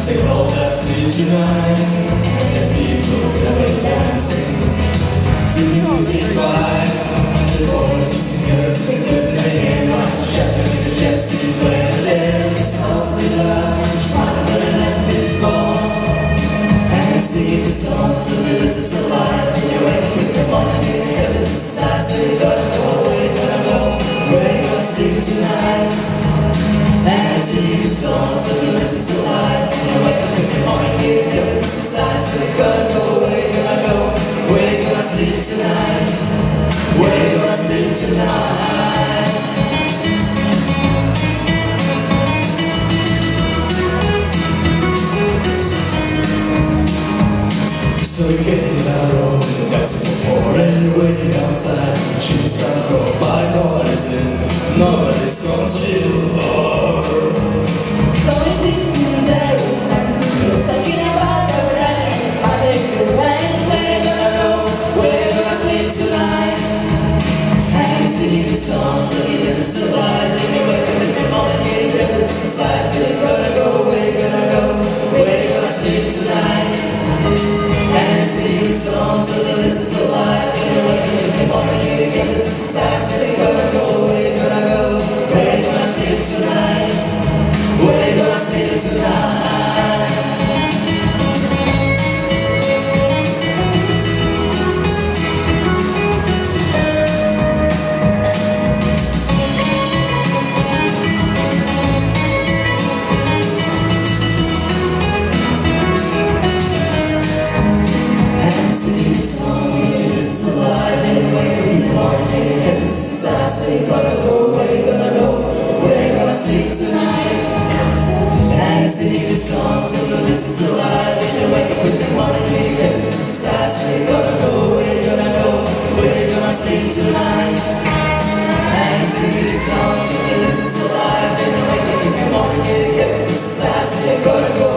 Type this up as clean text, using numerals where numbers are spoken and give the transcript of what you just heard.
Say all that's need tonight, and people's never dancing to music by the boys together because they ain't right. Shattering the jesting when the lyrics softly loud, stronger than before. And we sing the song till this is alive. And you wake up in the morning, because it's a size. We're gonna go, we're gonna go, we're gonna sleep tonight. And I sing the songs till the list is alive. And I wake up in the morning, getting up to exercise. We're gonna go, we're gonna go, we're gonna sleep tonight. We're gonna sleep tonight. So we're getting our own, dancing for four, and we're waiting outside. She's trying to go by, nobody's in, nobody's gone till four. Singing the songs, looking as it's alive. When you wake up in the morning, getting up to exercise. We're gonna go, we're gonna go, we're gonna sleep tonight. And singing the songs, looking as it's alive. When you wake up in the morning, getting up to exercise. We're gonna go, we're gonna go, we're gonna sleep tonight. We're gonna sleep tonight. Singing songs, this is alive. And we wake up in the morning, getting up to exercise. We're gonna go, we're gonna go, we're gonna sleep tonight. And you sing the songs, till the list is alive. And you wake up in the morning, getting up to exercise. We're gonna go, we're gonna go, we're gonna sleep tonight. And you sing the songs, till the list is alive. And you wake up in the morning, getting up to exercise. We're gonna go.